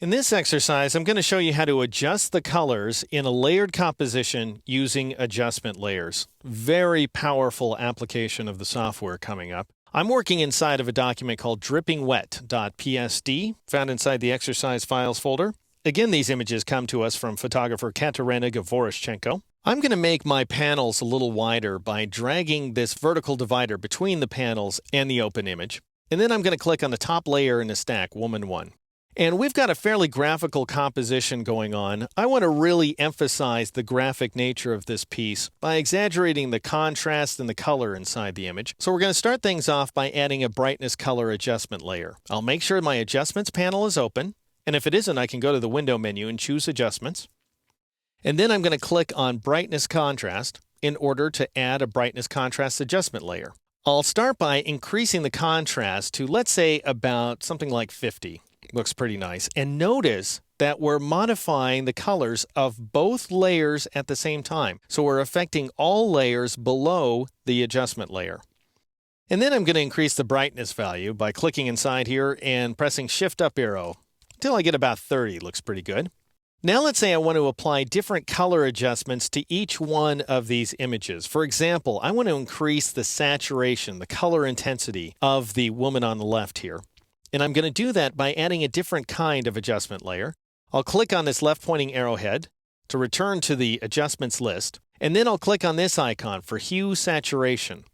In this exercise, I'm going to show you how to adjust the colors in a layered composition using adjustment layers. Very powerful application of the software coming up. I'm working inside of a document called drippingwet.psd, found inside the exercise files folder. Again, these images come to us from photographer Katerina Gavoroschenko. I'm going to make my panels a little wider by dragging this vertical divider between the panels and the open image. And then I'm going to click on the top layer in the stack, Woman 1. And we've got a fairly graphical composition going on. I want to really emphasize the graphic nature of this piece by exaggerating the contrast and the color inside the image. So we're going to start things off by adding a brightness color adjustment layer. I'll make sure my adjustments panel is open. And if it isn't, I can go to the window menu and choose adjustments. And then I'm going to click on brightness contrast in order to add a brightness contrast adjustment layer. I'll start by increasing the contrast to, let's say, about something like 50. Looks pretty nice. And notice that we're modifying the colors of both layers at the same time. So we're affecting all layers below the adjustment layer. And then I'm going to increase the brightness value by clicking inside here and pressing Shift up arrow until I get about 30. Looks pretty good. Now let's say I want to apply different color adjustments to each one of these images. For example, I want to increase the saturation, the color intensity of the woman on the left here. And I'm going to do that by adding a different kind of adjustment layer. I'll click on this left pointing arrowhead to return to the adjustments list. And then I'll click on this icon for hue saturation.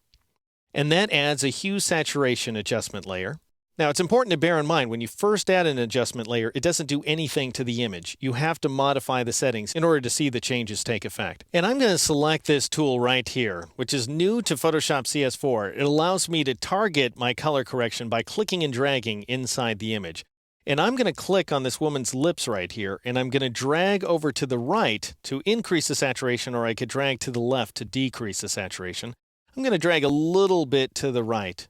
And that adds a hue saturation adjustment layer. Now, it's important to bear in mind when you first add an adjustment layer, it doesn't do anything to the image. You have to modify the settings in order to see the changes take effect. And I'm going to select this tool right here, which is new to Photoshop CS4. It allows me to target my color correction by clicking and dragging inside the image. And I'm going to click on this woman's lips right here, and I'm going to drag over to the right to increase the saturation, or I could drag to the left to decrease the saturation. I'm going to drag a little bit to the right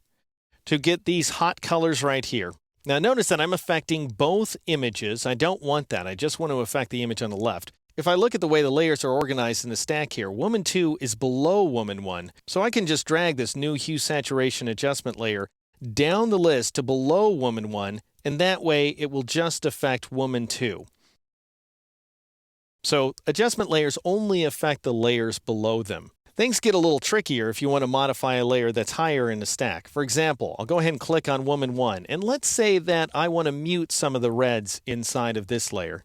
to get these hot colors right here. Now notice that I'm affecting both images. I don't want that. I just want to affect the image on the left. If I look at the way the layers are organized in the stack here, Woman 2 is below Woman 1. So I can just drag this new hue saturation adjustment layer down the list to below Woman 1, and that way it will just affect Woman 2. So adjustment layers only affect the layers below them. Things get a little trickier if you want to modify a layer that's higher in the stack. For example, I'll go ahead and click on Woman 1, and let's say that I want to mute some of the reds inside of this layer.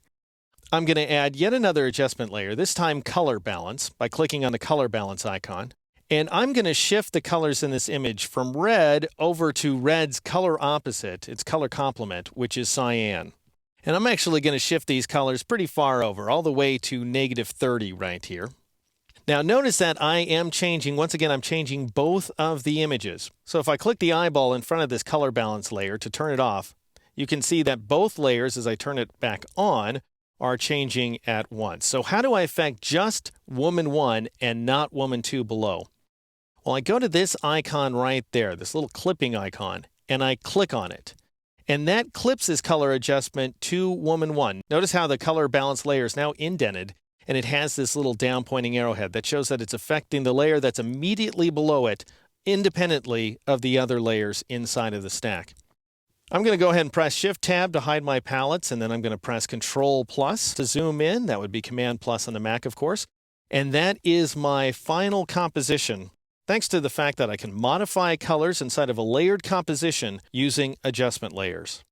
I'm going to add yet another adjustment layer, this time color balance, by clicking on the color balance icon. And I'm going to shift the colors in this image from red over to red's color opposite, its color complement, which is cyan. And I'm actually going to shift these colors pretty far over, all the way to -30 right here. Now notice that I am changing, once again, I'm changing both of the images. So if I click the eyeball in front of this color balance layer to turn it off, you can see that both layers, as I turn it back on, are changing at once. So how do I affect just Woman 1 and not Woman 2 below? Well, I go to this icon right there, this little clipping icon, and I click on it. And that clips this color adjustment to Woman 1. Notice how the color balance layer is now indented, and it has this little down pointing arrowhead that shows that it's affecting the layer that's immediately below it, independently of the other layers inside of the stack. I'm going to go ahead and press Shift Tab to hide my palettes, and then I'm going to press Control Plus to zoom in. That would be Command Plus on the Mac, of course. And that is my final composition, thanks to the fact that I can modify colors inside of a layered composition using adjustment layers.